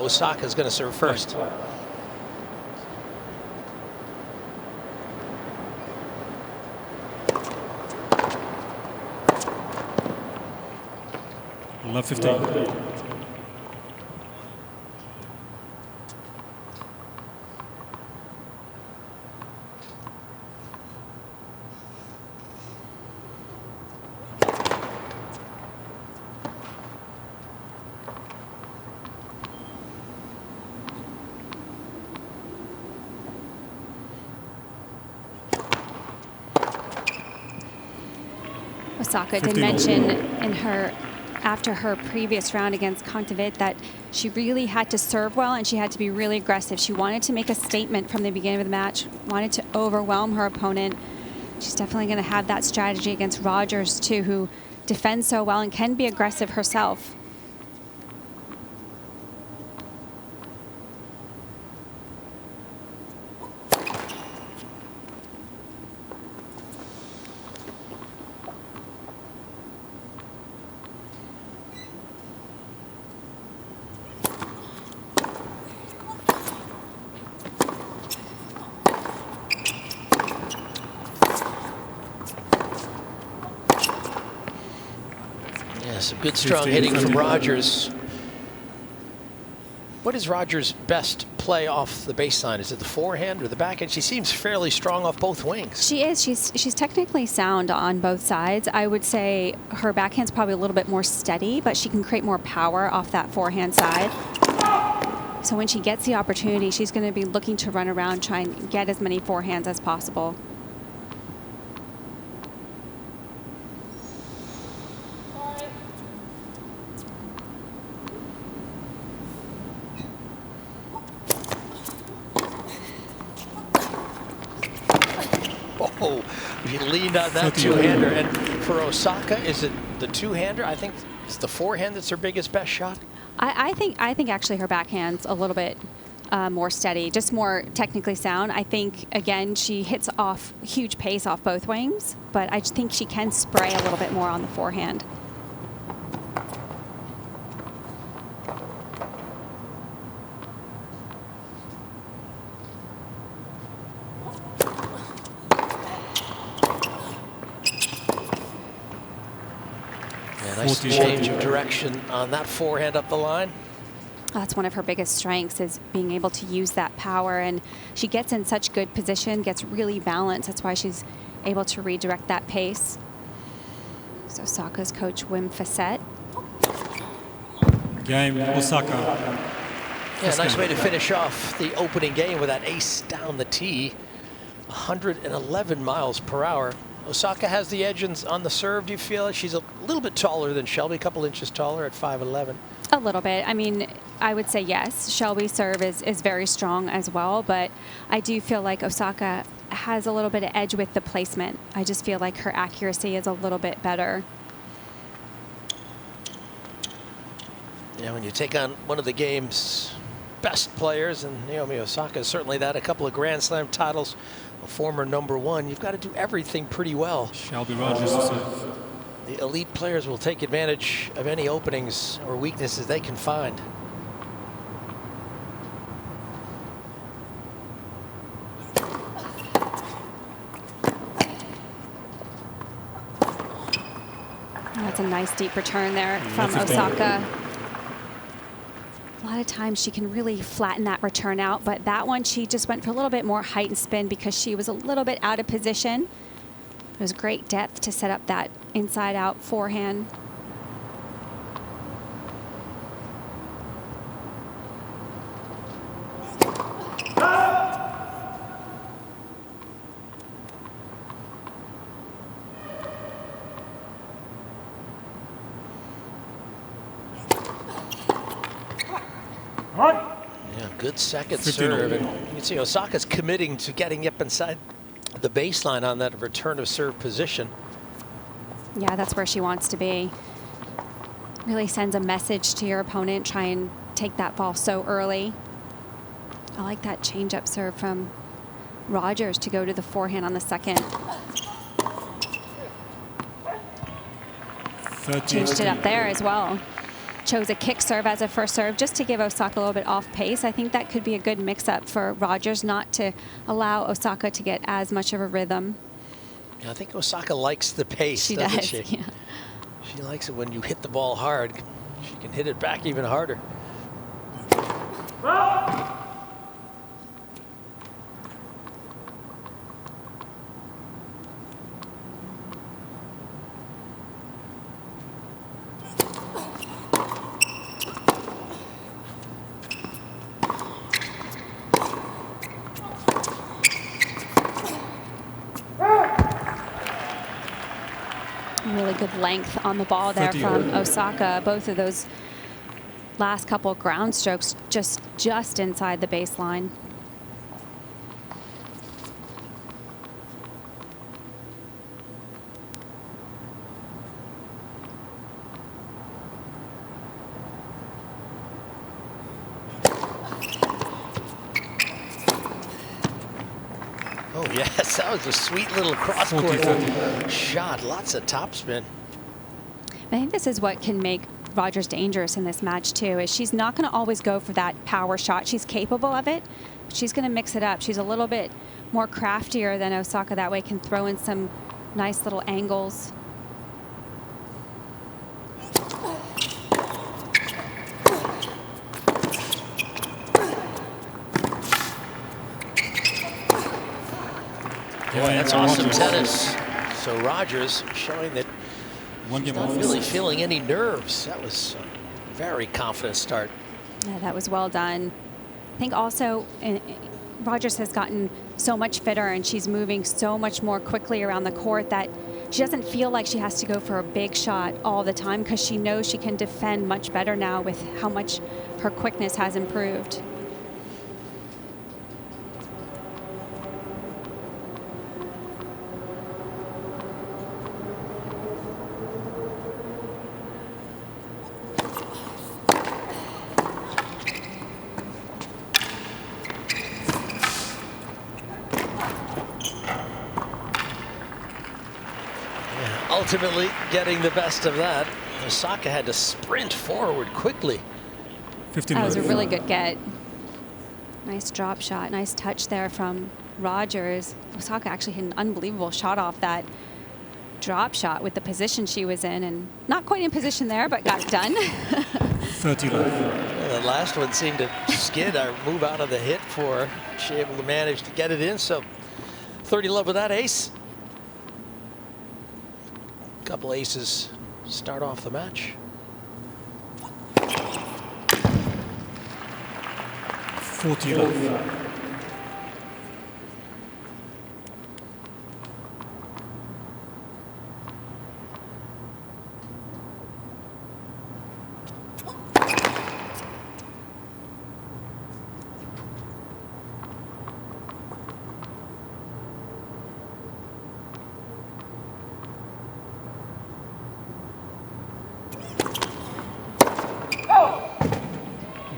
Osaka is going to serve first. Love 15. Osaka did mention in after her previous round against Kontaveit that she really had to serve well and she had to be really aggressive. She wanted to make a statement from the beginning of the match, wanted to overwhelm her opponent. She's definitely going to have that strategy against Rogers too, who defends so well and can be aggressive herself. Some good strong hitting from Rogers. What is Rogers' best play off the baseline? Is it the forehand or the backhand? She seems fairly strong off both wings. She is. She's technically sound on both sides. I would say her backhand's probably a little bit more steady, but she can create more power off that forehand side. So when she gets the opportunity, she's going to be looking to run around, try and get as many forehands as possible. Oh, he leaned on that two-hander. And for Osaka, is it the two-hander? I think it's the forehand that's her biggest best shot. I think actually her backhand's a little bit more steady, just more technically sound. I think, again, she hits off huge pace off both wings, but I think she can spray a little bit more on the forehand. Nice change of direction on that forehand up the line. That's one of her biggest strengths, is being able to use that power, and she gets in such good position, gets really balanced. That's why she's able to redirect that pace. So Osaka's coach Wim Facette. Game, Osaka. Yeah, nice way to finish off the opening game with that ace down the tee. 111 miles per hour. Osaka has the edge on the serve. Do you feel like she's a little bit taller than Shelby, a couple inches taller at 5'11"? A little bit. I mean, I would say yes. Shelby's serve is very strong as well, but I do feel like Osaka has a little bit of edge with the placement. I just feel like her accuracy is a little bit better. Yeah, when you take on one of the game's best players, and Naomi Osaka is certainly that, a couple of Grand Slam titles, a former #1, you've got to do everything pretty well. Shelby Rogers. The elite players will take advantage of any openings or weaknesses they can find. That's a nice deep return there from Osaka. A lot of times she can really flatten that return out, but that one she just went for a little bit more height and spin because she was a little bit out of position. It was great depth to set up that inside out forehand. Yeah, good second serve. And you can see Osaka's committing to getting up inside the baseline on that return of serve position. Yeah, that's where she wants to be. Really sends a message to your opponent. Try and take that ball so early. I like that change-up serve from Rogers to go to the forehand on the second. Changed it up there as well. chose a kick serve as a first serve just to give Osaka a little bit off pace. I think that could be a good mix-up for Rogers, not to allow Osaka to get as much of a rhythm. Yeah, I think Osaka likes the pace, She doesn't does, she? yeah. She likes it when you hit the ball hard. She can hit it back even harder. Really good length on the ball there 30. from Osaka. Both of those last couple ground strokes just inside the baseline. Oh, yes, that was a sweet little cross-court shot. Lots of topspin. I think this is what can make Rogers dangerous in this match, too, is she's not going to always go for that power shot. She's capable of it, but she's going to mix it up. She's a little bit more craftier than Osaka. That way can throw in some nice little angles. Boy, that's awesome tennis. So Rogers showing that One game not off. really feeling any nerves. That was a very confident start. Yeah, that was well done. I think also Rogers has gotten so much fitter and she's moving so much more quickly around the court that she doesn't feel like she has to go for a big shot all the time because she knows she can defend much better now with how much her quickness has improved. Ultimately getting the best of that. Osaka had to sprint forward quickly. 15 That was a left. really good get. Nice drop shot, nice touch there from Rogers. Osaka actually hit an unbelievable shot off that drop shot with the position she was in, and not quite in position there, but got it done. 30 left. Yeah, the last one seemed to skid or move out of the hit for her. She able to manage to get it in, so 30 love with that ace. Couple aces start off the match. 40 left.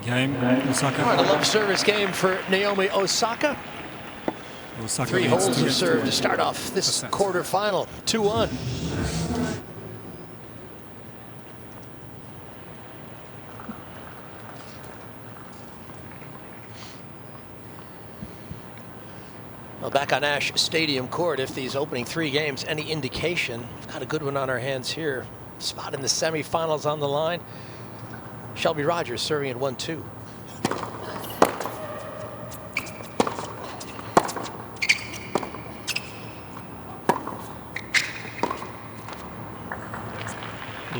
Game, Osaka. All right, a love service game for Naomi Osaka. Osaka 3 leads holes of 2-2. serve to start off this quarterfinal. 2-1. Well, back on Ash Stadium court, if these opening 3 games any indication, we've got a good one on our hands here. Spot in the semifinals on the line. Shelby Rogers serving at 1-2.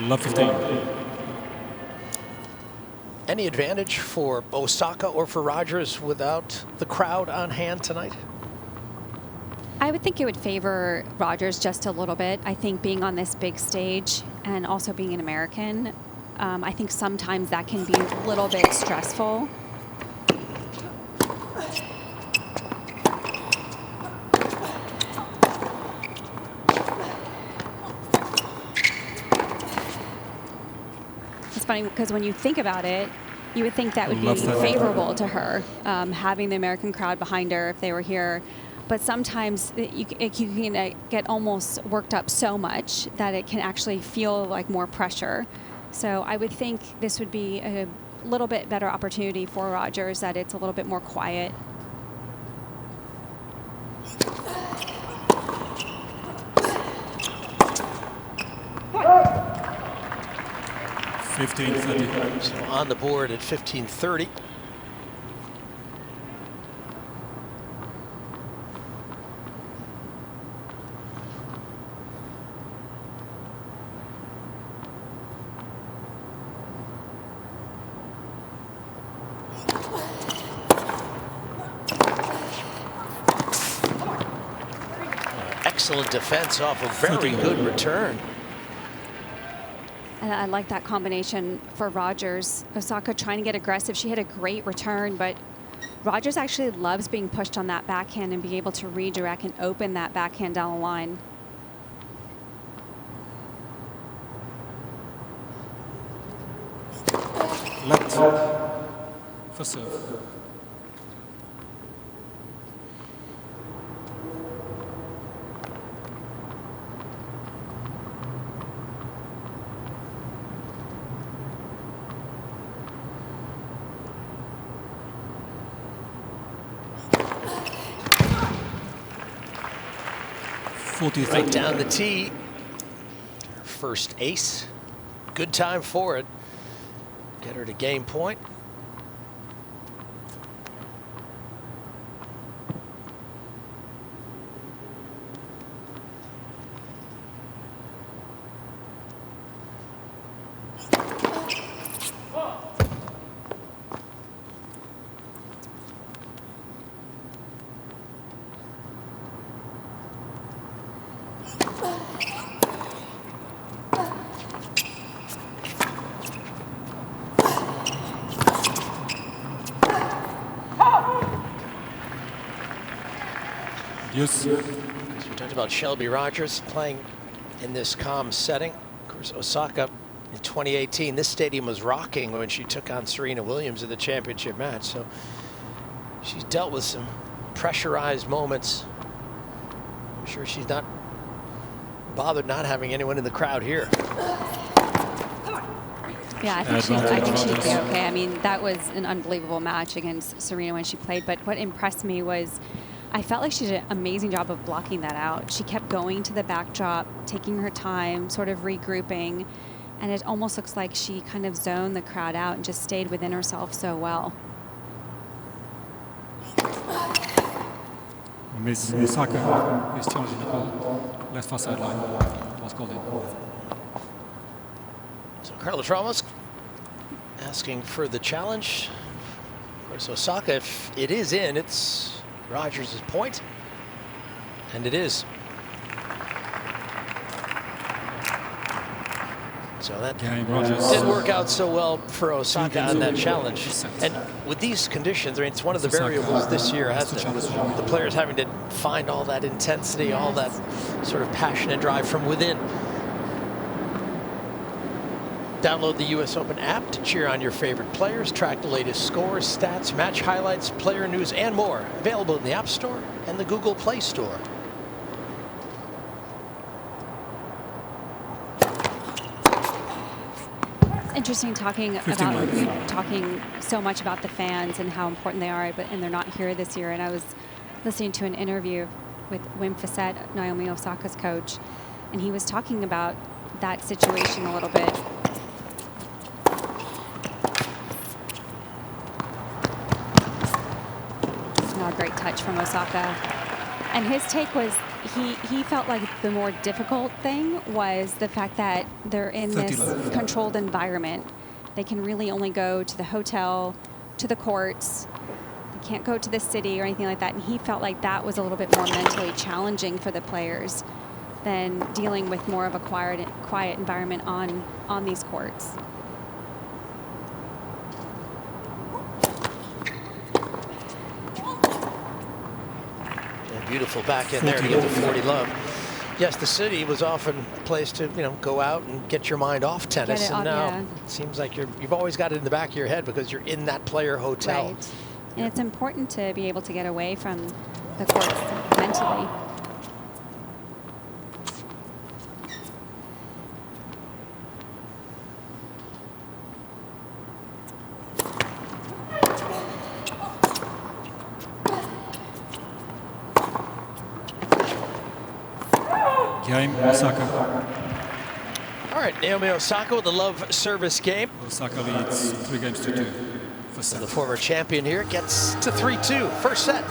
Love 15. Any advantage for Osaka or for Rogers without the crowd on hand tonight? I would think it would favor Rogers just a little bit. I think being on this big stage and also being an American, I think sometimes that can be a little bit stressful. It's funny because when you think about it, you would think that would be Love that. favorable to her, having the American crowd behind her if they were here. But sometimes you can get almost worked up so much that it can actually feel like more pressure. So I would think this would be a little bit better opportunity for Rogers, that it's a little bit more quiet. So on the board at 15:30. Excellent defense off a very good return. And I like that combination for Rogers. Osaka trying to get aggressive. She had a great return, but Rogers actually loves being pushed on that backhand and being able to redirect and open that backhand down the line. Left for serve. Right down the tee. Her first ace. Good time for it. Get her to game point. Yes. We talked about Shelby Rogers playing in this calm setting. Of course, Osaka in 2018, this stadium was rocking when she took on Serena Williams in the championship match. So she's dealt with some pressurized moments. I'm sure she's not bothered not having anyone in the crowd here. Yeah, I think she'd be okay. I mean, that was an unbelievable match against Serena when she played. But what impressed me was I felt like she did an amazing job of blocking that out. She kept going to the backdrop, taking her time, sort of regrouping. And it almost looks like she kind of zoned the crowd out and just stayed within herself so well. Miss Osaka is challenging the ball. Left far sideline. Was called in. So Carlos Ramos asking for the challenge. Of course, Osaka, if it is in, it's Rogers' point, and it is. So that didn't work out so well for Osaka on that challenge. And with these conditions, I mean, it's one of the variables this year, hasn't it? The players having to find all that intensity, all that sort of passion and drive from within. Download the US Open app to cheer on your favorite players, track the latest scores, stats, match highlights, player news, and more. Available in the App Store and the Google Play Store. It's interesting talking so much about the fans and how important they are, and they're not here this year. And I was listening to an interview with Wim Fissette, Naomi Osaka's coach, and he was talking about that situation a little bit. A great touch from Osaka. And his take was he felt like the more difficult thing was the fact that they're in this controlled environment. They can really only go to the hotel, to the courts. They can't go to the city or anything like that. And he felt like that was a little bit more mentally challenging for the players than dealing with more of a quiet environment on these courts. Beautiful back in there to get the 40 love. Yes, the city was often a place to, go out and get your mind off tennis. And now it seems like you've always got it in the back of your head because you're in that player hotel. Right. And it's important to be able to get away from the courts mentally. game, Osaka. All right, Naomi Osaka with the love service game. Osaka leads 3 games to 2. First So set. the former champion here gets to 3-2, first set.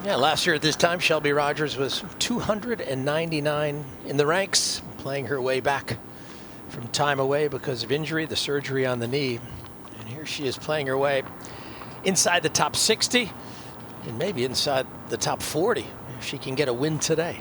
Yeah, last year at this time, Shelby Rogers was 299 in the ranks, playing her way back from time away because of injury, the surgery on the knee. And here she is playing her way inside the top 60 and maybe inside the top 40 if she can get a win today.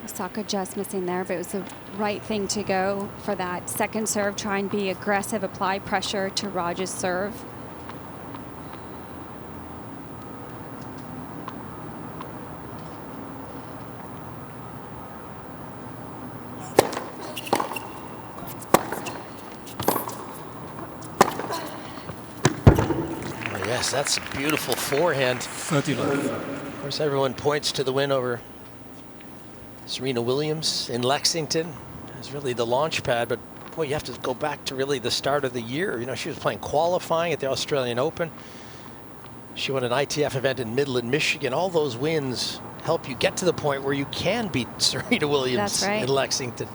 Osaka just missing there, but it was the right thing to go for that second serve. Try and be aggressive, apply pressure to Rogers' serve. Oh, yes, that's a beautiful forehand. 30 love. Of course, everyone points to the win over Serena Williams in Lexington as really the launch pad, but boy, you have to go back to really the start of the year. You know, she was playing qualifying at the Australian Open. She won an ITF event in Midland, Michigan. All those wins help you get to the point where you can beat Serena Williams in Lexington.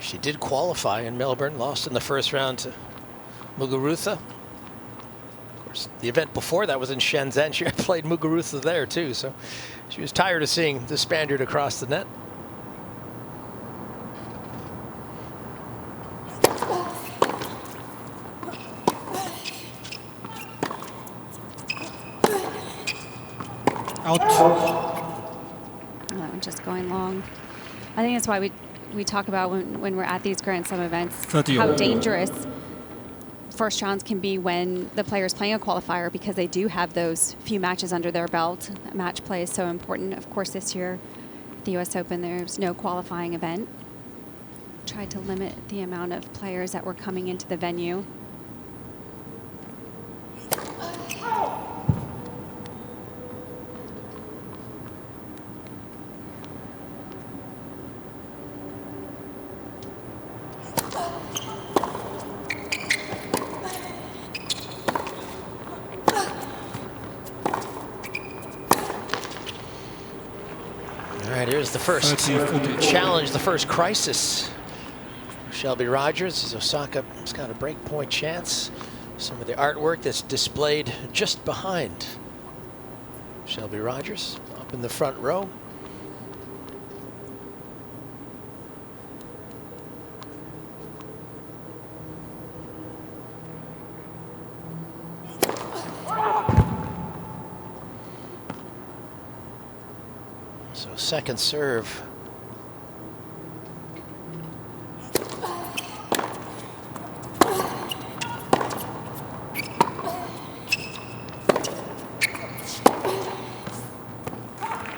She did qualify in Melbourne, lost in the first round to Muguruza. Of course, the event before that was in Shenzhen. She played Muguruza there too, so she was tired of seeing the Spaniard across the net. Out. That one just going long. I think that's why we talk about when we're at these Grand Slam events, how dangerous first rounds can be when the player's playing a qualifier, because they do have those few matches under their belt. Match play is so important. Of course, this year, the US Open, there's no qualifying event. Tried to limit the amount of players that were coming into the venue. Here's the first challenge, the first crisis. Shelby Rogers, as Osaka's got a breakpoint chance. Some of the artwork that's displayed just behind Shelby Rogers, up in the front row. So second serve.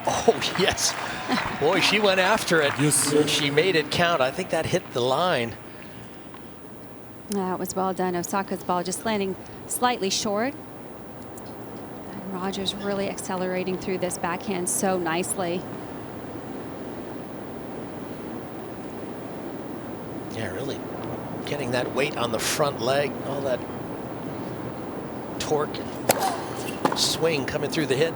Oh, yes. Boy, she went after it. Yes. And she made it count. I think that hit the line. That was well done. Osaka's ball just landing slightly short. Rogers really accelerating through this backhand so nicely. Yeah, really getting that weight on the front leg, all that torque and swing coming through the hit.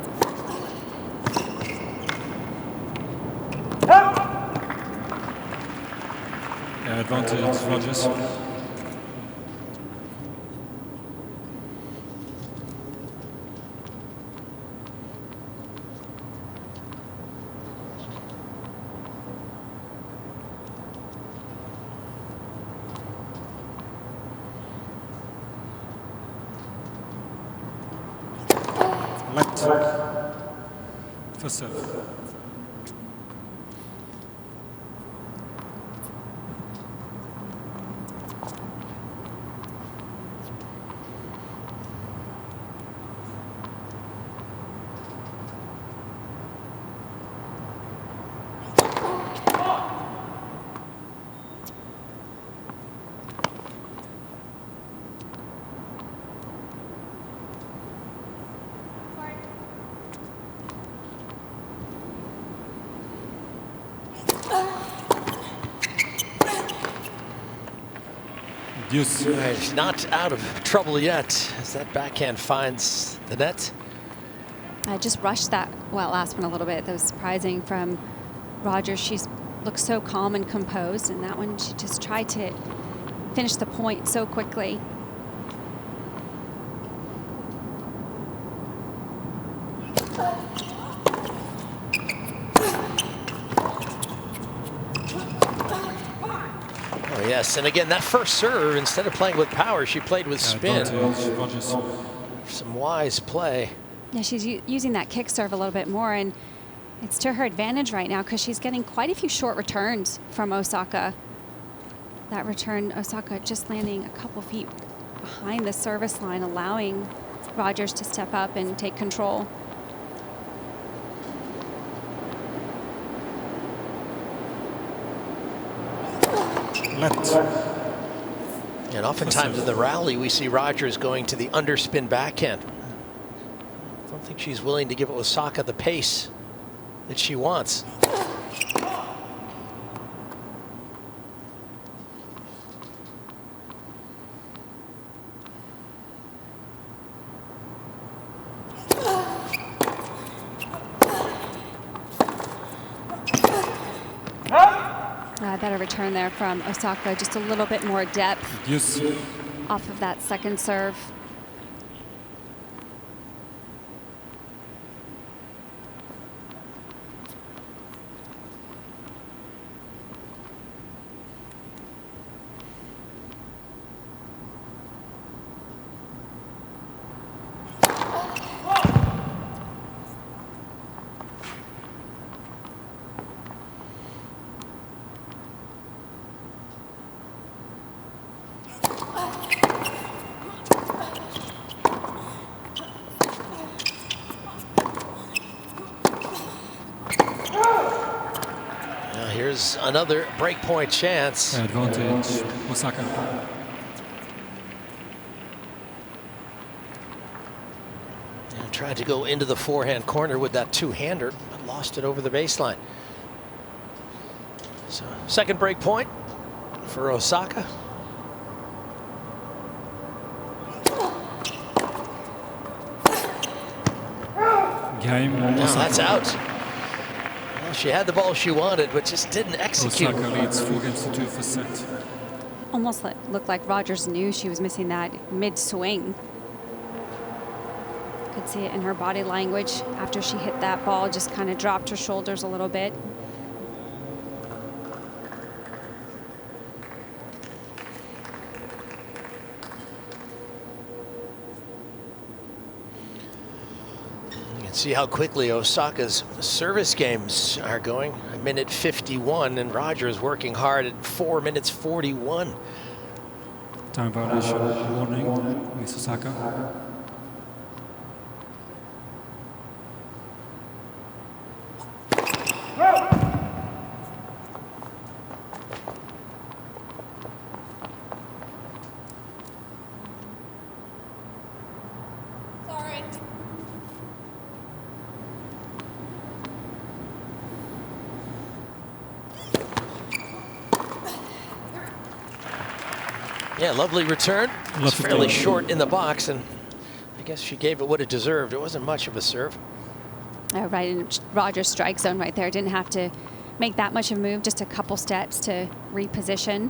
Yeah, advantage Rogers. First serve. Deuce. All right, she's not out of trouble yet as that backhand finds the net. I just rushed that last one a little bit. That was surprising from Rogers. She's looked so calm and composed, and that one she just tried to finish the point so quickly. Oh yes, and again, that first serve, instead of playing with power, she played with spin. Rogers. Some wise play. Yeah, she's using that kick serve a little bit more, and it's to her advantage right now because she's getting quite a few short returns from Osaka. That return, Osaka just landing a couple feet behind the service line, allowing Rogers to step up and take control. Left. And oftentimes in the rally, we see Rogers going to the underspin backhand. I don't think she's willing to give Osaka the pace that she wants. Better return there from Osaka, just a little bit more depth Deuce. off of that second serve. Here's another breakpoint chance. Advantage, Osaka. And tried to go into the forehand corner with that two-hander, but lost it over the baseline. So second break point for Osaka. Game. No, that's out. Well, she had the ball she wanted, but just didn't execute. Osaka leads 4-2 for set. Almost looked like Rogers knew she was missing that mid-swing. Could see it in her body language after she hit that ball, just kind of dropped her shoulders a little bit. See how quickly Osaka's service games are going. 1:51, and Rogers working hard at 4:41. Time violation warning, Miss Osaka. Yeah, lovely return. It's Lovely fairly return. short in the box, and I guess she gave it what it deserved. It wasn't much of a serve. Right in Rogers' strike zone right there. Didn't have to make that much of a move, just a couple steps to reposition.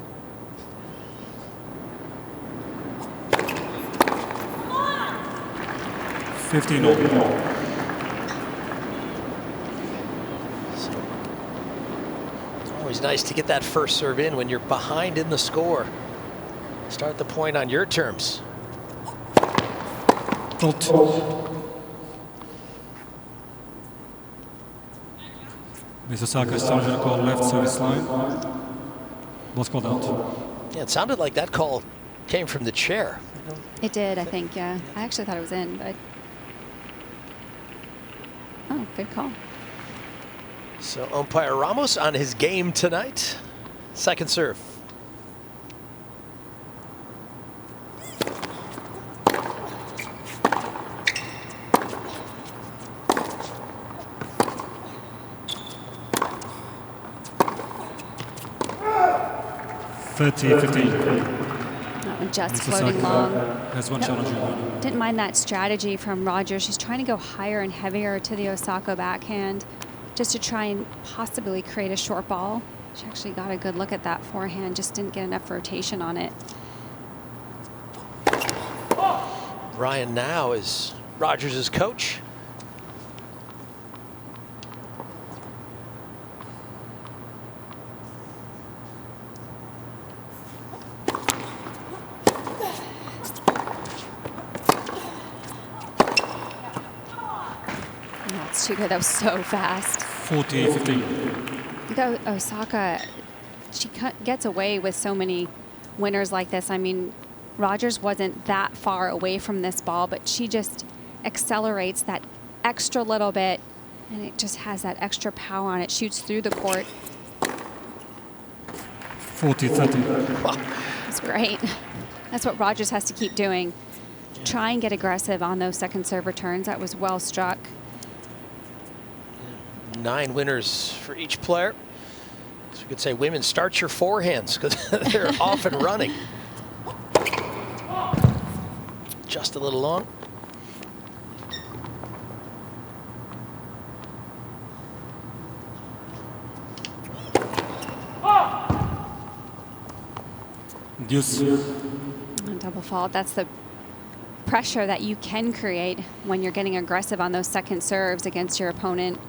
Always nice to get that first serve in when you're behind in the score. Start the point on your terms. Miss Osaka started to call left service line. Was called out. Yeah, it sounded like that call came from the chair. It did, I think, yeah. I actually thought it was in, but... Oh, good call. So umpire Ramos on his game tonight. Second serve. 30-15. That one just Miss floating Osaka long. has one challenge remaining. Didn't mind that strategy from Rogers. She's trying to go higher and heavier to the Osaka backhand just to try and possibly create a short ball. She actually got a good look at that forehand, just didn't get enough rotation on it. Ryan now is Rogers' coach. That's too good. That was so fast. 40-15. Osaka, she gets away with so many winners like this. I mean, Rogers wasn't that far away from this ball, but she just accelerates that extra little bit, and it just has that extra power on it. Shoots through the court. 40-30. That's great. That's what Rogers has to keep doing. Try and get aggressive on those second serve returns. That was well struck. 9 winners for each player. So we could say, women, start your forehands because they're off and running. Just a little long. Deuce. Double fault. That's the pressure that you can create when you're getting aggressive on those second serves against your opponent.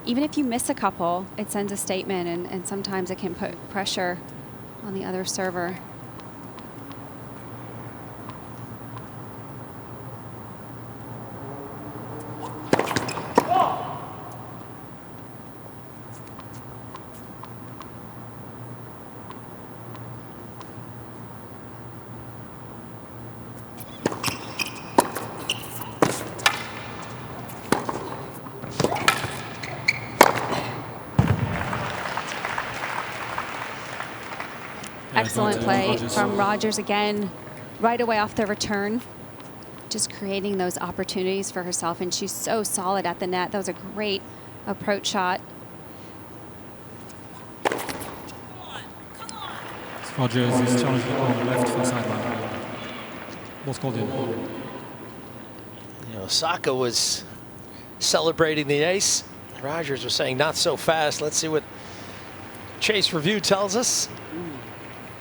Even if you miss a couple, it sends a statement, and sometimes it can put pressure on the other server. Excellent play from Rogers again, right away off the return. Just creating those opportunities for herself, and she's so solid at the net. That was a great approach shot. Rogers is challenging the corner left for sideline. Ball's called in. You know, Osaka was celebrating the ace. Rogers was saying not so fast. Let's see what Chase Review tells us.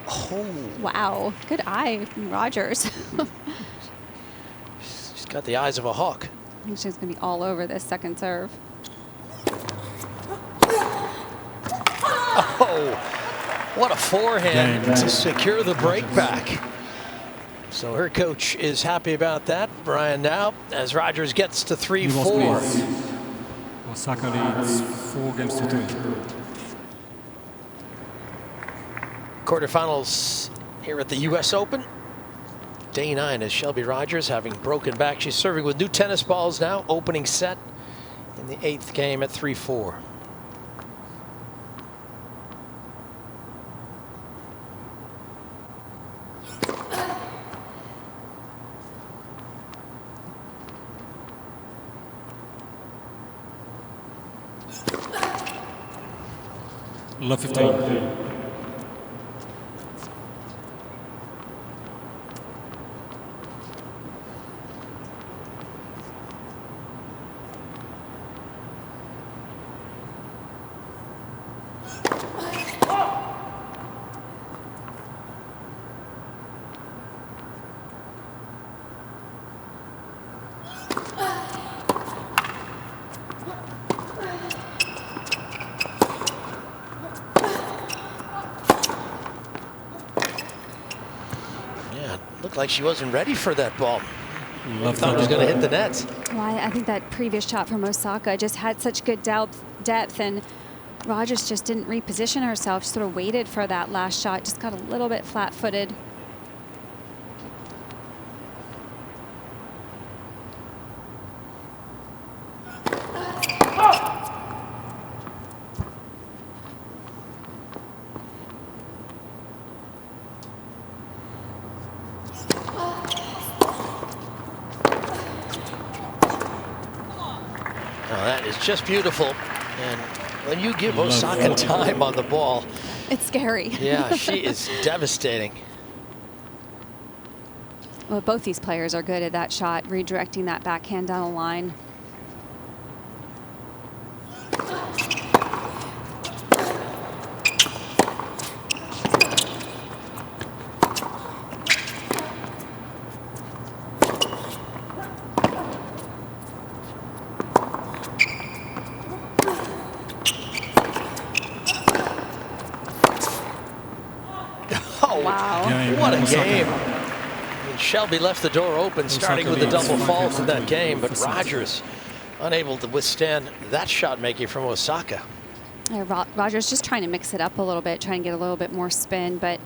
Oh. Wow, good eye from Rogers. She's got the eyes of a hawk. I think she's going to be all over this second serve. Oh, what a forehand to secure the break back. So her coach is happy about that. Brian now, as Rogers gets to 3-4. Osaka leads 4-3. Quarterfinals here at the U.S. Open. Day 9 is Shelby Rogers having broken back. She's serving with new tennis balls now. Opening set in the 8th game at 3-4. Love 15. Looked like she wasn't ready for that ball. Thought it was going to hit the net. Well, I think that previous shot from Osaka just had such good depth, and Rogers just didn't reposition herself. She sort of waited for that last shot, just got a little bit flat-footed. That is just beautiful. And when you give Osaka time on the ball, It's scary. Yeah, she is devastating. Well, both these players are good at that shot, redirecting that backhand down the line. Oh, Wow. Yeah, what a Osaka. game. I mean, Shelby left the door open, starting with the leads double 5 fault in that games game, but for six. Rogers unable to withstand that shot making from Osaka. Yeah, Rogers just trying to mix it up a little bit, trying to get a little bit more spin, but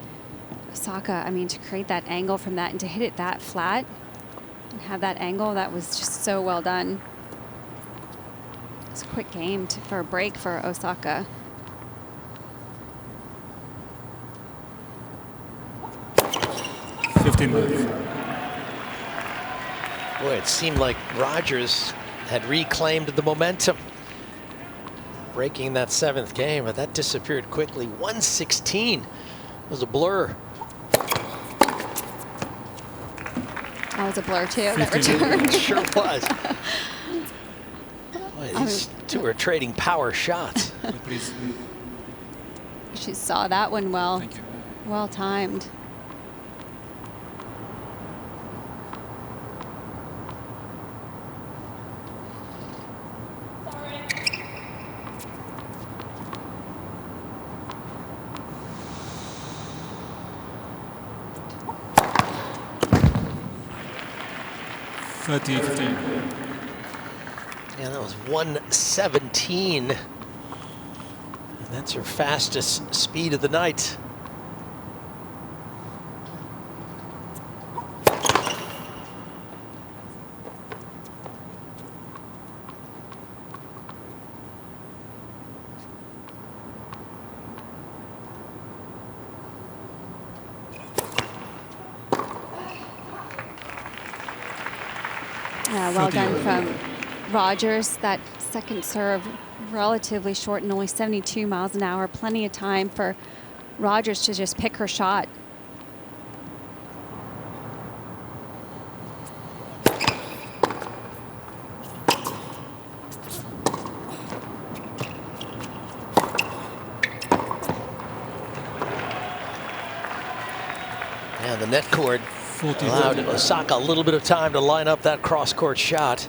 Osaka, I mean, to create that angle from that and to hit it that flat and have that angle, that was just so well done. It's a quick game for a break for Osaka. Boy, it seemed like Rogers had reclaimed the momentum, breaking that 7th game, but that disappeared quickly. 116 was a blur. That was a blur too, that return. It sure was. Boy, these two are trading power shots. Please. She saw that one well. Thank you. Well timed. Yeah, that was 117. And that's her fastest speed of the night. Well done from Rogers. That second serve relatively short and only 72 miles an hour. Plenty of time for Rogers to just pick her shot. And the net cord allowed Osaka a little bit of time to line up that cross-court shot.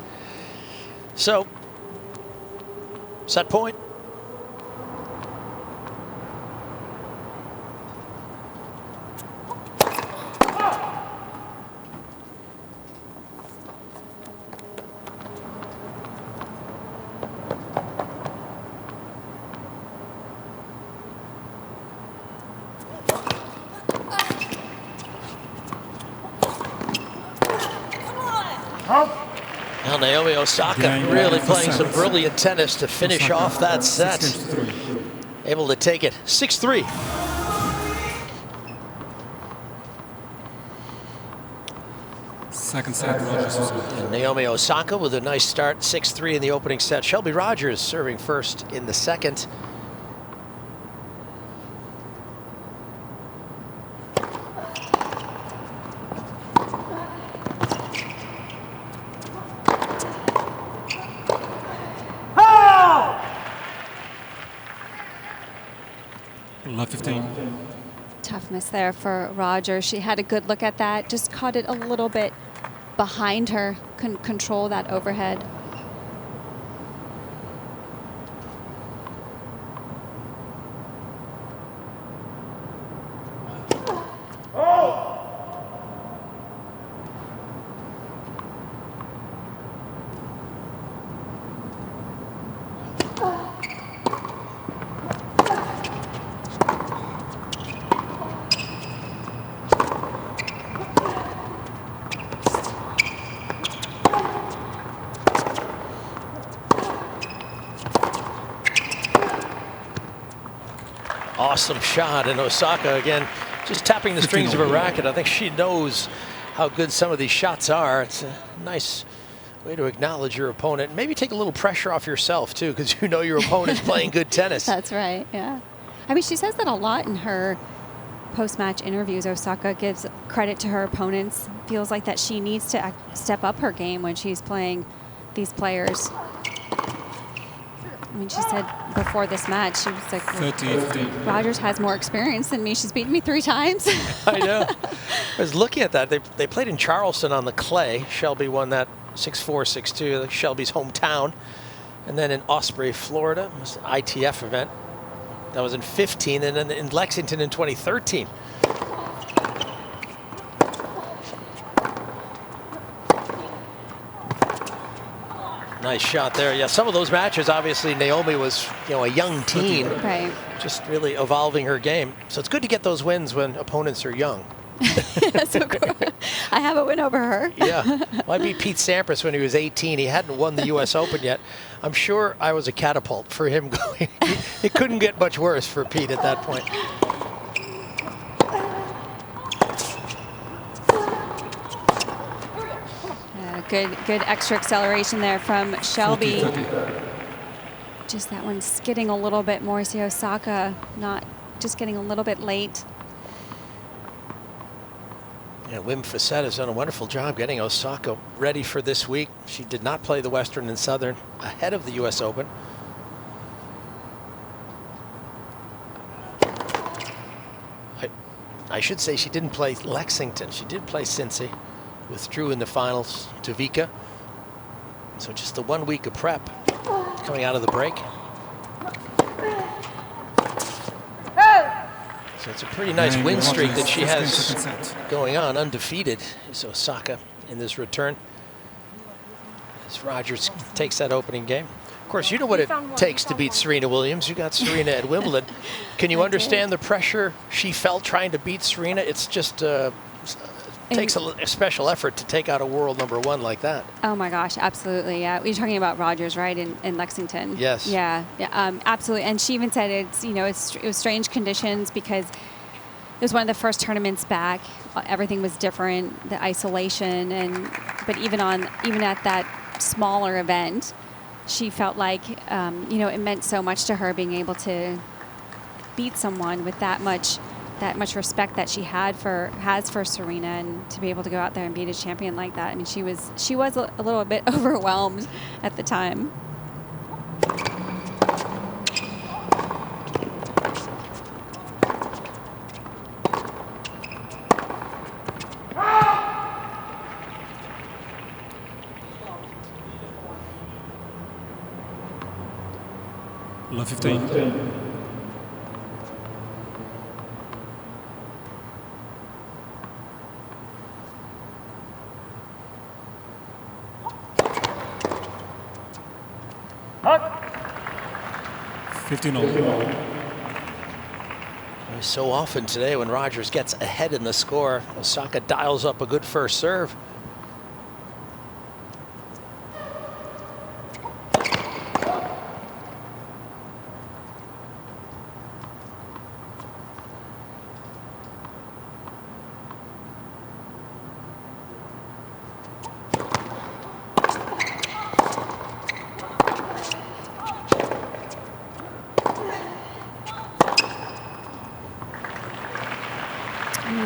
So, set point. Now Naomi Osaka really playing some brilliant tennis to finish off that set. Able to take it 6-3. Second set, Rogers. And Naomi Osaka with a nice start, 6-3 in the opening set. Shelby Rogers serving first in the second. Love 15. Tough miss there for Rogers. She had a good look at that, just caught it a little bit behind her, couldn't control that overhead. Awesome shot, and Osaka again just tapping the strings of her racket. I think she knows how good some of these shots are. It's a nice way to acknowledge your opponent. Maybe take a little pressure off yourself too, because you know your opponent's playing good tennis. That's right, yeah. I mean, she says that a lot in her post-match interviews. Osaka gives credit to her opponents, feels like that she needs to step up her game when she's playing these players. I mean, she said before this match, she was like, 30. Rogers has more experience than me. She's beaten me 3 times. I know. I was looking at that. They played in Charleston on the clay. Shelby won that 6-4, 6-2, Shelby's hometown. And then in Osprey, Florida, it was an ITF event. That was in 15, and then in Lexington in 2013. Nice shot there. Yeah, some of those matches, obviously, Naomi was, a young teen. Right. Just really evolving her game. So it's good to get those wins when opponents are young. So cool. I have a win over her. Yeah. Well, I beat Pete Sampras when he was 18. He hadn't won the U.S. Open yet. I'm sure I was a catapult for him going. It couldn't get much worse for Pete at that point. Good extra acceleration there from Shelby. 40. Just that one skidding a little bit more. See Osaka not just getting a little bit late. Yeah, Wim Fissette has done a wonderful job getting Osaka ready for this week. She did not play the Western and Southern ahead of the U.S. Open. I should say she didn't play Lexington. She did play Cincy. Withdrew in the finals to Vika. So just the 1 week of prep coming out of the break. So it's a pretty nice win streak that she has going on. Undefeated is Osaka in this return. As Rogers takes that opening game. Of course, you know what it takes to beat Serena Williams. You got Serena at Wimbledon. Can you understand the pressure she felt trying to beat Serena? It's just takes a special effort to take out a world #1 like that. Oh my gosh, absolutely. Yeah, we're talking about Rogers, right, in Lexington. Yes. Yeah, absolutely. And she even said it was strange conditions because it was one of the first tournaments back. Everything was different, the isolation, but even at that smaller event, she felt like it meant so much to her being able to beat someone with that much respect that she has for Serena, and to be able to go out there and beat a champion like that. I mean, she was a little bit overwhelmed at the time. Love 15. So often today when Rogers gets ahead in the score, Osaka dials up a good first serve.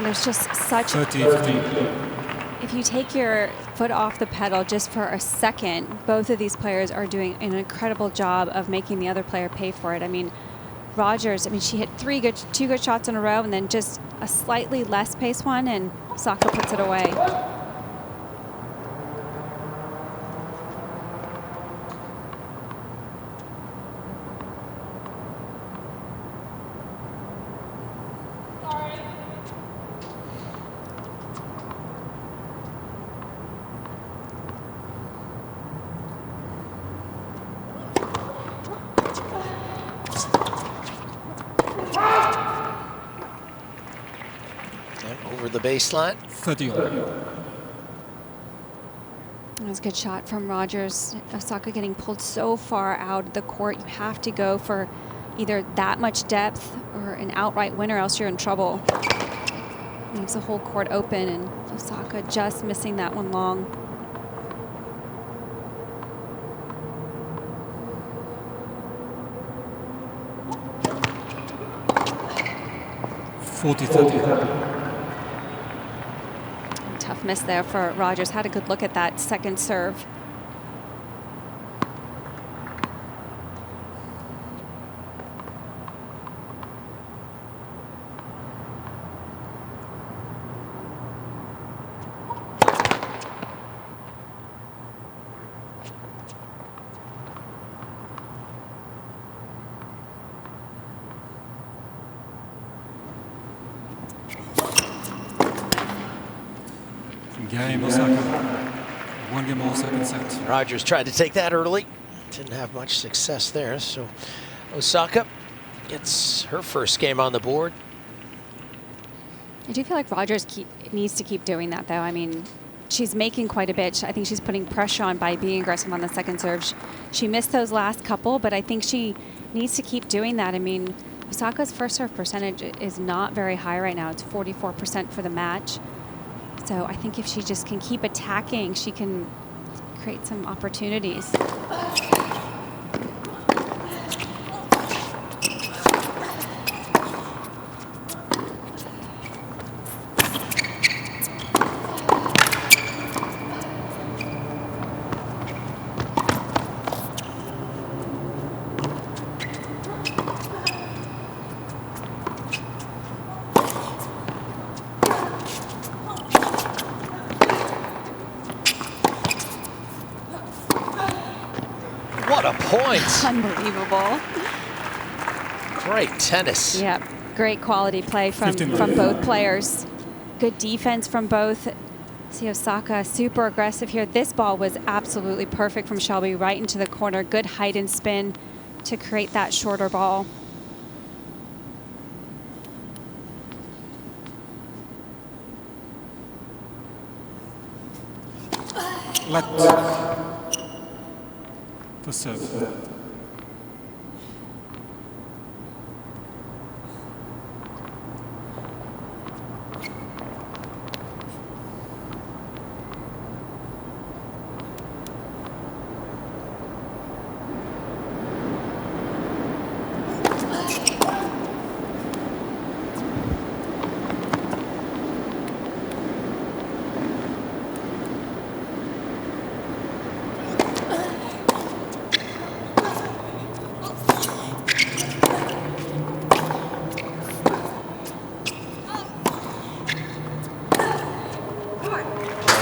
There's just such 30. If you take your foot off the pedal just for a second, both of these players are doing an incredible job of making the other player pay for it. I mean, Rogers, she hit two good shots in a row, and then just a slightly less paced one, and Osaka puts it away. Over the baseline. 30. That was a good shot from Rogers. Osaka getting pulled so far out of the court. You have to go for either that much depth or an outright win, or else you're in trouble. Leaves the whole court open, and Osaka just missing that one long. 40-30. Tough miss there for Rogers. Had a good look at that second serve. Game Osaka. 1 game all second set. Rogers tried to take that early. Didn't have much success there. So Osaka gets her first game on the board. I do feel like Rogers needs to keep doing that, though. I mean, she's making quite a bit. I think she's putting pressure on by being aggressive on the second serve. She missed those last couple, but I think she needs to keep doing that. I mean, Osaka's first serve percentage is not very high right now. It's 44% for the match. So I think if she just can keep attacking, she can create some opportunities. What a point. Unbelievable. Great tennis. Yeah, great quality play from both players. Good defense from both. See Osaka super aggressive here. This ball was absolutely perfect from Shelby, right into the corner. Good height and spin to create that shorter ball. Let the serve.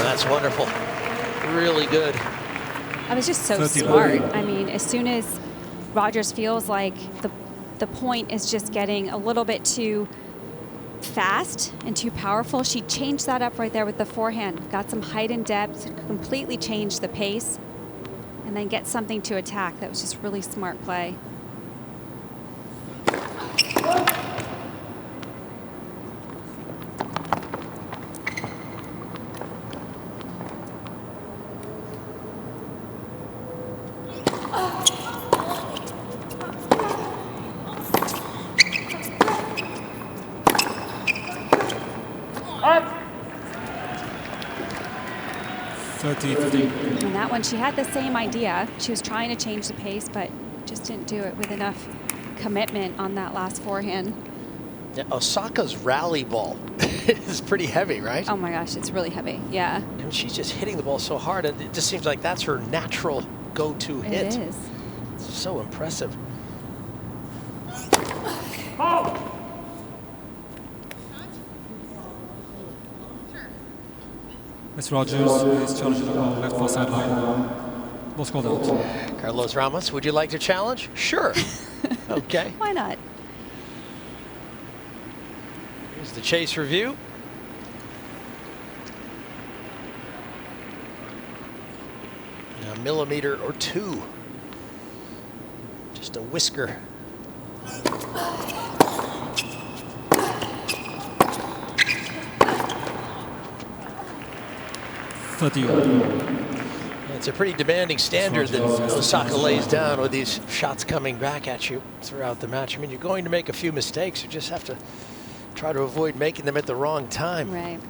That's wonderful. Really good. I was just so smart. I mean, as soon as Rogers feels like the point is just getting a little bit too fast and too powerful, she changed that up right there with the forehand. Got some height and depth, completely changed the pace, and then get something to attack. That was just really smart play. And that one, she had the same idea. She was trying to change the pace, but just didn't do it with enough commitment on that last forehand. Yeah, Osaka's rally ball is pretty heavy, right? Oh my gosh, it's really heavy, yeah. And she's just hitting the ball so hard, and it just seems like that's her natural go-to hit. It is. It's so impressive. Miss Rogers is challenging the ball left far sideline. Ball's called out. Carlos Ramos, would you like to challenge? Sure. Okay. Why not? Here's the chase review. A millimeter or two. Just a whisker. It's a pretty demanding standard that Osaka lays down with these shots coming back at you throughout the match. I mean, you're going to make a few mistakes. You just have to try to avoid making them at the wrong time. Right.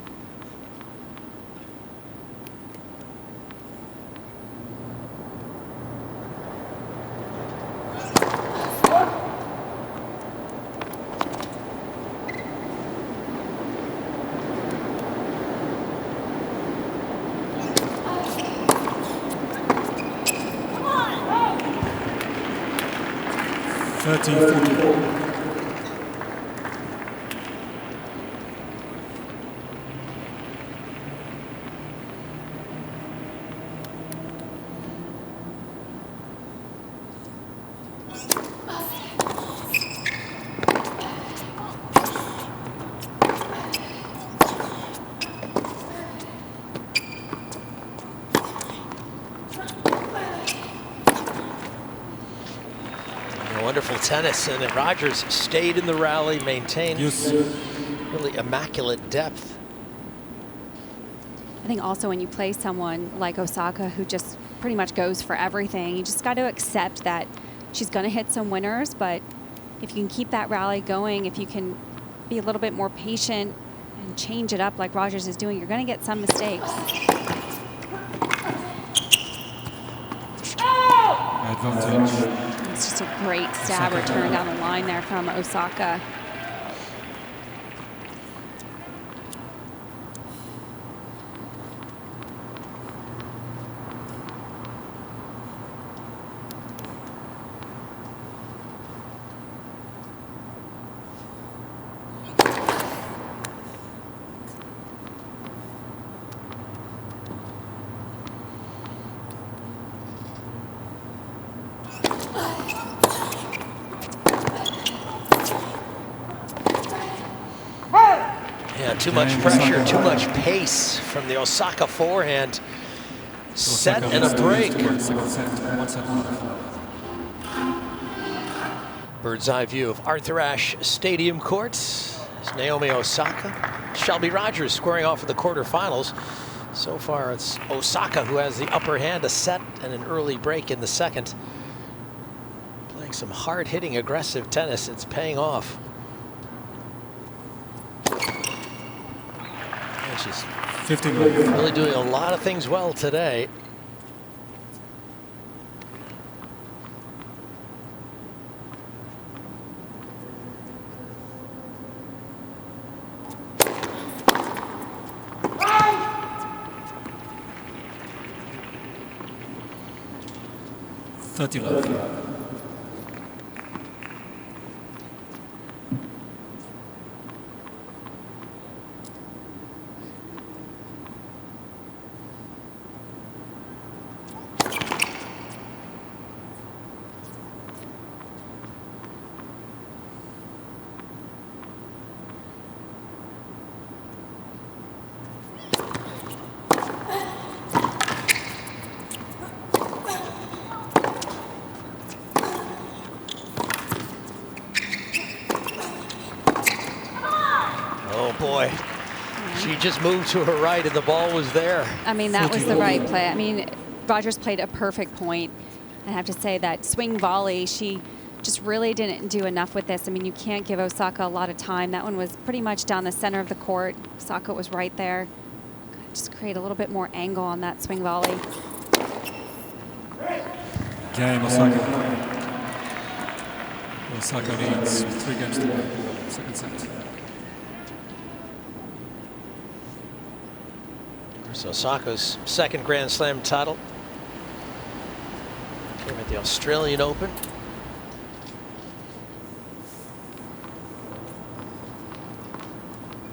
30-40. Wonderful tennis, and then Rogers stayed in the rally, maintained really immaculate depth. I think also when you play someone like Osaka who just pretty much goes for everything, you just got to accept that she's going to hit some winners, but if you can keep that rally going, if you can be a little bit more patient and change it up like Rogers is doing, you're going to get some mistakes. Advantage. It's just a great stab return down the line there from Osaka. Yeah, too much pressure, too much pace from the Osaka forehand. Set and a break. Bird's eye view of Arthur Ashe Stadium courts. It's Naomi Osaka. Shelby Rogers squaring off for the quarterfinals. So far, it's Osaka who has the upper hand, a set and an early break in the second. Playing some hard-hitting, aggressive tennis. It's paying off. She's 15 really doing a lot of things well today. Oh boy, she just moved to her right and the ball was there. I mean, that was the right play. I mean, Rogers played a perfect point. I have to say that swing volley, she just really didn't do enough with this. I mean, you can't give Osaka a lot of time. That one was pretty much down the center of the court. Osaka was right there. Just create a little bit more angle on that swing volley. Game, Osaka. Osaka leads 3 games to 1. Second set. There's Osaka's second Grand Slam title. Came at the Australian Open.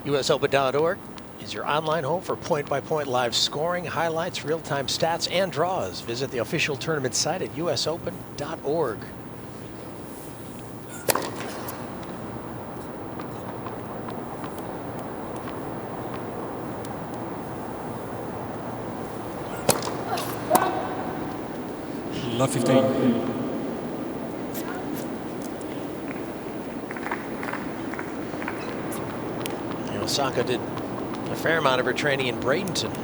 USOpen.org is your online home for point-by-point live scoring, highlights, real-time stats, and draws. Visit the official tournament site at USOpen.org. Love 15. Osaka did a fair amount of her training in Bradenton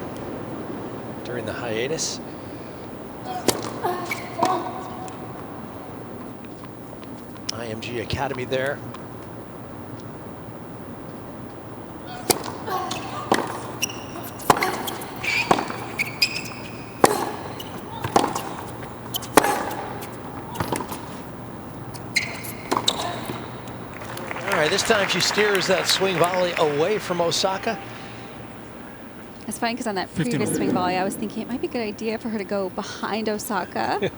during the hiatus. IMG Academy there. This time she steers that swing volley away from Osaka. It's funny because on that previous swing volley, I was thinking it might be a good idea for her to go behind Osaka.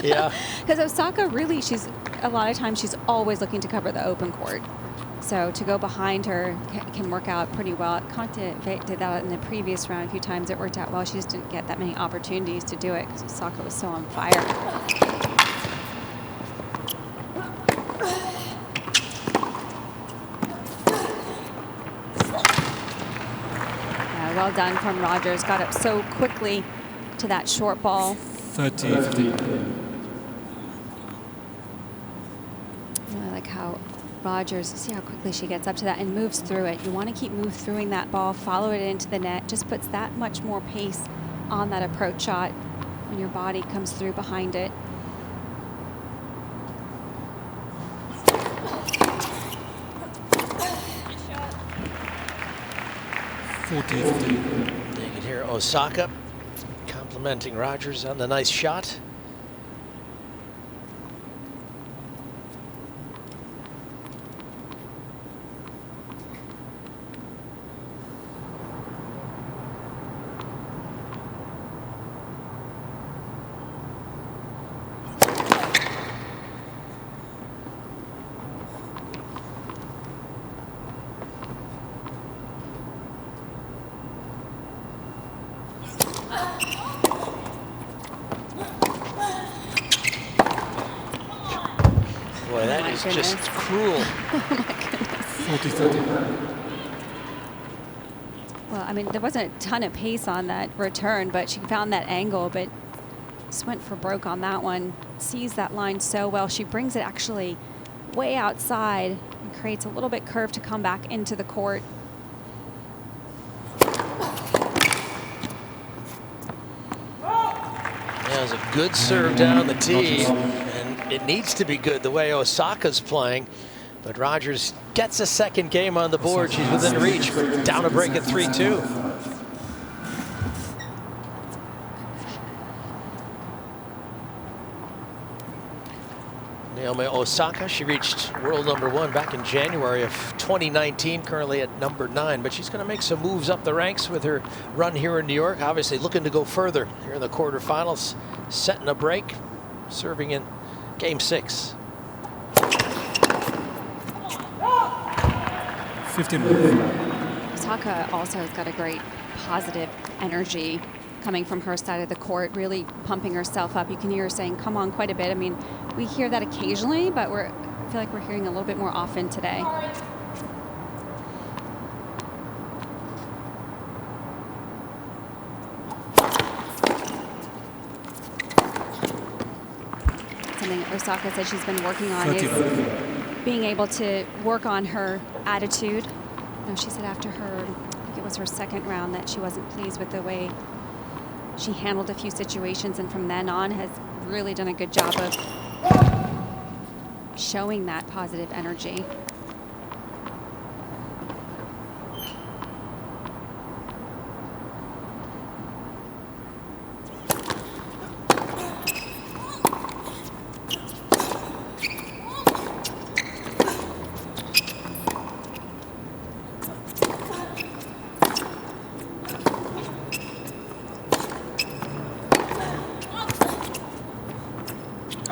Yeah. Because Osaka really, she's a lot of times she's always looking to cover the open court. So to go behind her can work out pretty well. Conte did that in the previous round a few times. It worked out well. She just didn't get that many opportunities to do it because Osaka was so on fire. Yeah, well done from Rogers. Got up so quickly to that short ball. 30-15. I like how Rogers, see how quickly she gets up to that and moves through it. You want to keep throwing that ball, follow it into the net. Just puts that much more pace on that approach shot when your body comes through behind it. You can hear Osaka complimenting Rogers on the nice shot. Boy, that is just cruel. Oh my goodness. 40-30. Well, I mean, there wasn't a ton of pace on that return, but she found that angle, but just went for broke on that one. Sees that line so well. She brings it actually way outside and creates a little bit curve to come back into the court. That was a good serve down the tee, and it needs to be good the way Osaka's playing. But Rogers gets a second game on the board. She's within reach, but down a break at 3-2. Naomi Osaka, she reached world #1 back in January of 2019, currently at #9, but she's going to make some moves up the ranks with her run here in New York. Obviously looking to go further here in the quarterfinals, setting a break, serving in game 6. 15. Osaka also has got a great positive energy coming from her side of the court, really pumping herself up. You can hear her saying, come on, quite a bit. I mean, we hear that occasionally, but I feel like we're hearing a little bit more often today. Something Osaka said she's been working on is being able to work on her attitude. You know, she said after her, I think it was her second round, that she wasn't pleased with the way she handled a few situations, and from then on has really done a good job of showing that positive energy.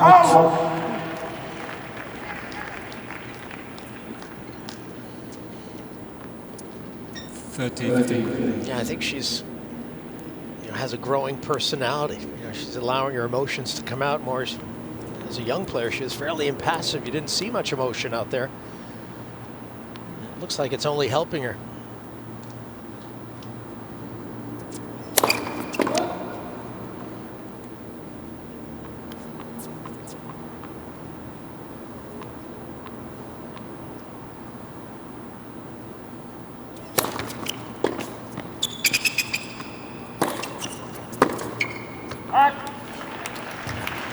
Out. 30-15. Yeah, I think she's, has a growing personality. She's allowing her emotions to come out more. As a young player, she was fairly impassive. You didn't see much emotion out there. It looks like it's only helping her.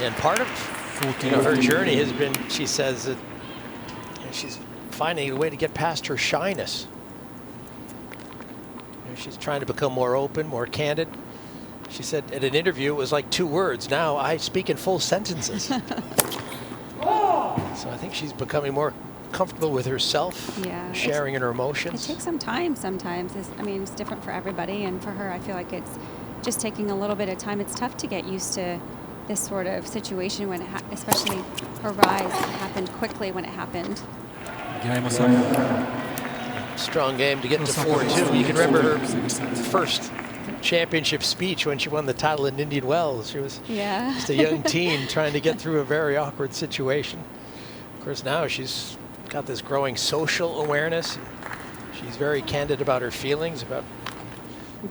And part of her journey has been, she says, that she's finding a way to get past her shyness. She's trying to become more open, more candid. She said at an interview it was like 2 words. Now I speak in full sentences. So I think she's becoming more comfortable with herself, sharing in her emotions. It takes some time sometimes. I mean, it's different for everybody, and for her, I feel like it's just taking a little bit of time. It's tough to get used to this sort of situation when especially her rise happened quickly when it happened. Game Osaka. Strong game to get to 4-2. You can remember her first championship speech when she won the title in Indian Wells. She was just a young teen trying to get through a very awkward situation. Of course, now she's got this growing social awareness. She's very candid about her feelings, about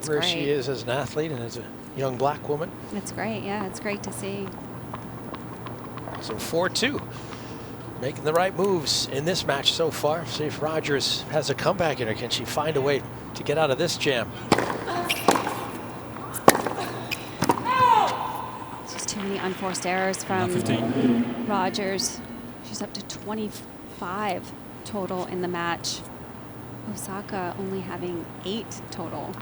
where she is as an athlete and as a young black woman. It's great, yeah, it's great to see. So 4-2. Making the right moves in this match so far. See if Rogers has a comeback in her. Can she find a way to get out of this jam? Just too many unforced errors from Rogers. She's up to 25 total in the match. Osaka only having 8 total.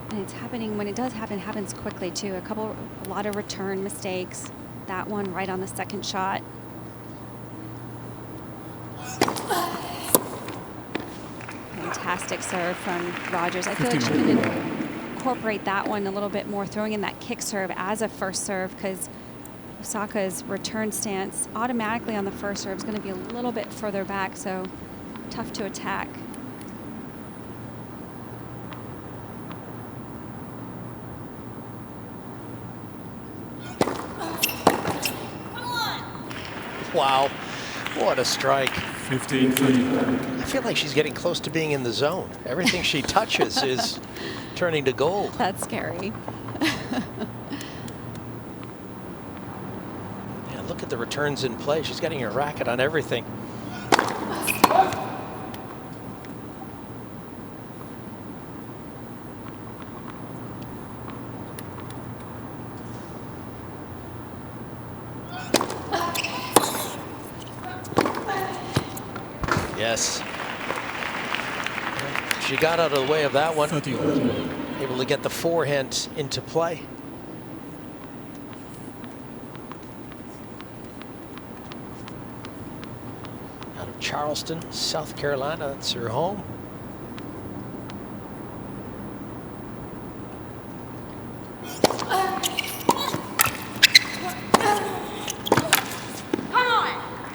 And it's happening, when it does happen, it happens quickly too. A lot of return mistakes. That one right on the second shot. Fantastic serve from Rogers. I feel like she could incorporate that one a little bit more, throwing in that kick serve as a first serve, because Osaka's return stance automatically on the first serve is going to be a little bit further back, so tough to attack. Wow, what a strike. 15-3. I feel like she's getting close to being in the zone. Everything she touches is turning to gold. That's scary. Yeah, look at the returns in play. She's getting her racket on everything. Yes. She got out of the way of that one. 31. Able to get the forehand into play. Out of Charleston, South Carolina. That's her home.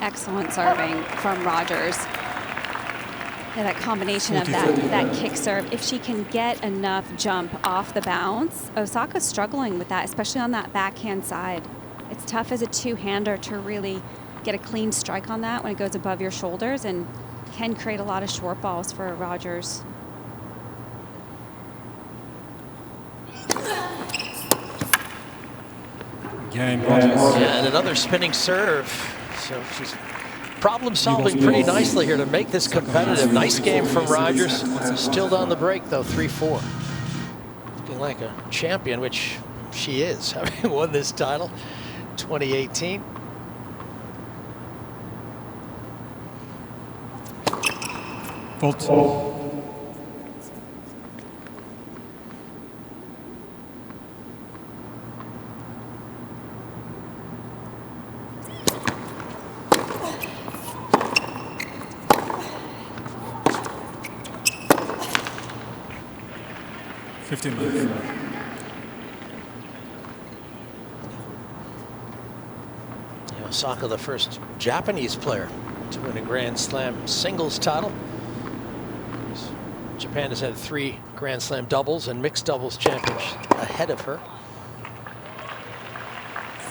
Excellent serving from Rogers. Yeah, that combination of that kick serve. If she can get enough jump off the bounce, Osaka's struggling with that, especially on that backhand side. It's tough as a two-hander to really get a clean strike on that when it goes above your shoulders, and can create a lot of short balls for Rogers. Game Rogers. Yeah, and another spinning serve. So she's problem solving pretty nicely here to make this competitive. Nice game from Rogers. Still down the break though, 3-4. Looking like a champion, which she is, having won this title 2018. Fault. Osaka, the first Japanese player to win a Grand Slam singles title. Japan has had 3 Grand Slam doubles and mixed doubles champions ahead of her.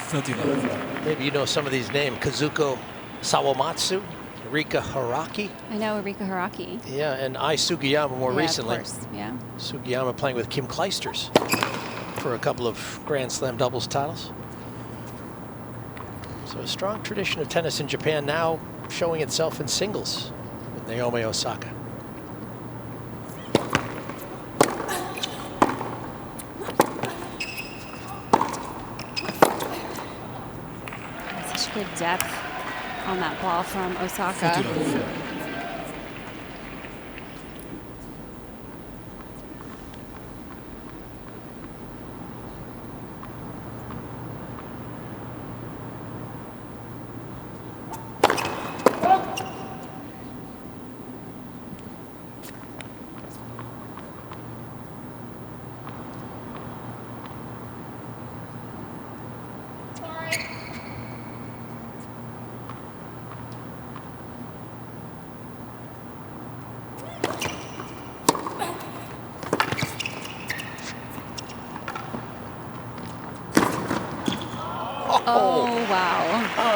39. Maybe you know some of these names. Kazuko Sawamatsu, Rika Haraki. I know Rika Haraki. Yeah, and Ai Sugiyama more recently. Of course, yeah. Sugiyama playing with Kim Kleisters for a couple of Grand Slam doubles titles. So a strong tradition of tennis in Japan now showing itself in singles with Naomi Osaka. Such good depth on that ball from Osaka. 49.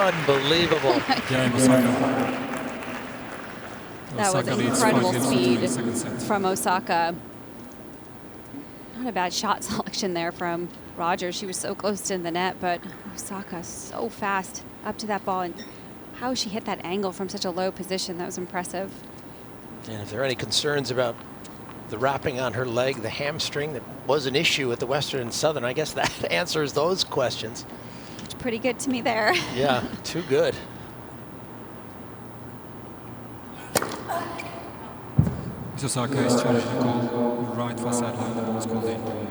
Unbelievable. Game Osaka. That was Osaka leads incredible 5 games to speed 2 in the second set. from Osaka. Not a bad shot selection there from Rogers. She was so close to the net, but Osaka so fast up to that ball, and how she hit that angle from such a low position, that was impressive. And if there are any concerns about the wrapping on her leg, the hamstring, that was an issue at the Western and Southern, I guess that answers those questions. It's pretty good to me there. Yeah, too good. Osaka is challenging the call right for sideline. The ball is called in.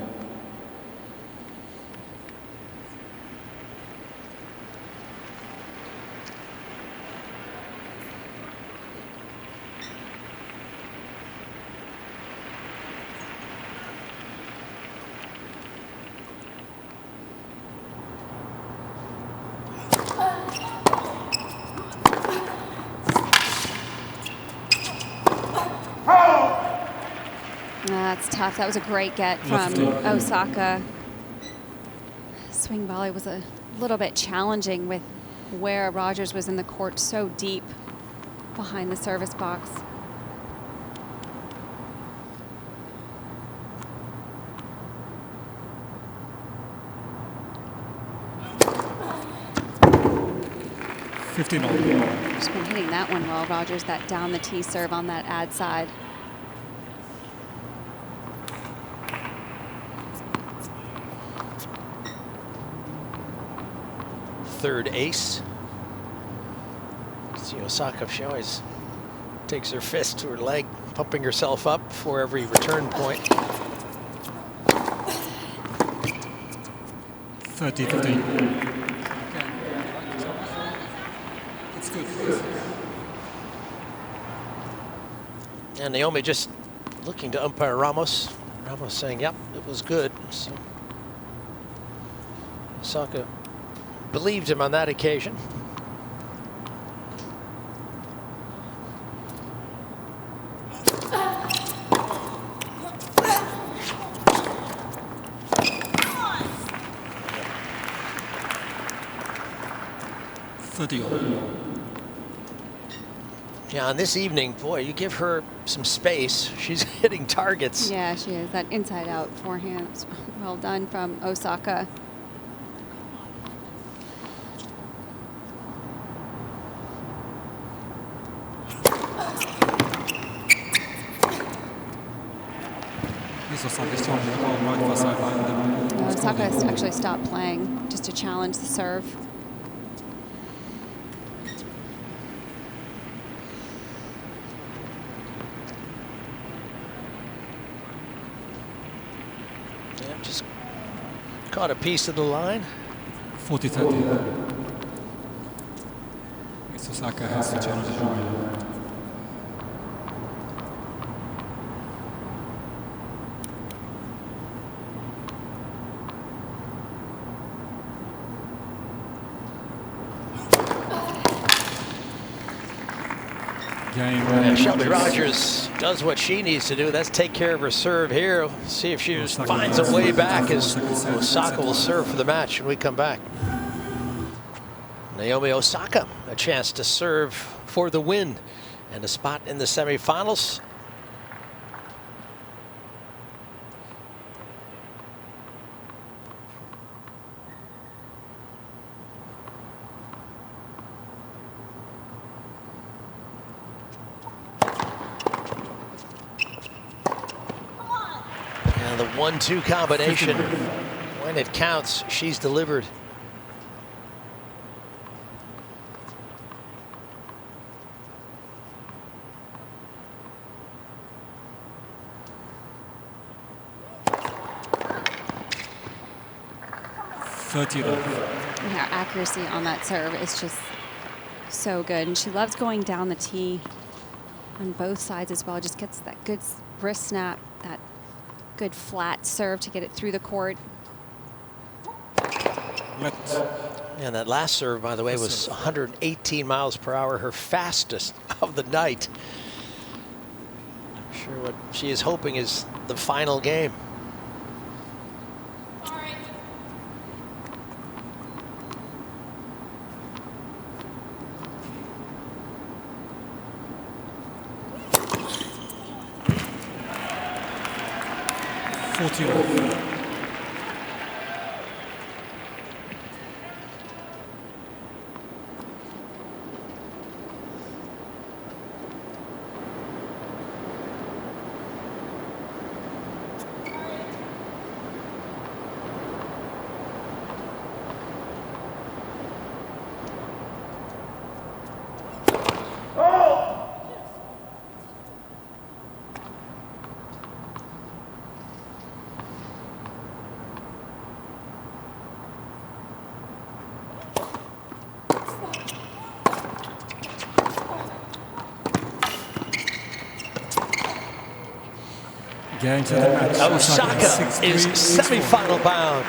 That's tough. That was a great get from Osaka. Swing volley was a little bit challenging with where Rogers was in the court so deep behind the service box. Just been hitting that one well, Rogers, that down the tee serve on that ad side. Third ace. See Osaka, she always takes her fist to her leg, pumping herself up for every return point. 30-15. It's good. And Naomi just looking to umpire Ramos. Ramos saying, yep, it was good. So Osaka believed him on that occasion. Yeah, on this evening, boy, you give her some space. She's hitting targets. Yeah, she is. That inside-out forehand was well done from Osaka. Osaka has actually stopped playing just to challenge the serve. Yeah, just caught a piece of the line. 40-30. Osaka has to challenge the point. Yeah, Shelby Rogers does what she needs to do. That's take care of her serve here. See if she finds a way back as Osaka will serve for the match when we come back. Naomi Osaka, a chance to serve for the win and a spot in the semifinals. The 1-2 combination, when it counts, she's delivered. Her accuracy on that serve is just so good, and she loves going down the tee on both sides as well. Just gets that good wrist snap, that good flat serve to get it through the court. And that last serve, by the way, was 118 miles per hour, her fastest of the night. I'm sure what she is hoping is the final game. 40 love. Getting to the match. Osaka is semi-final bound.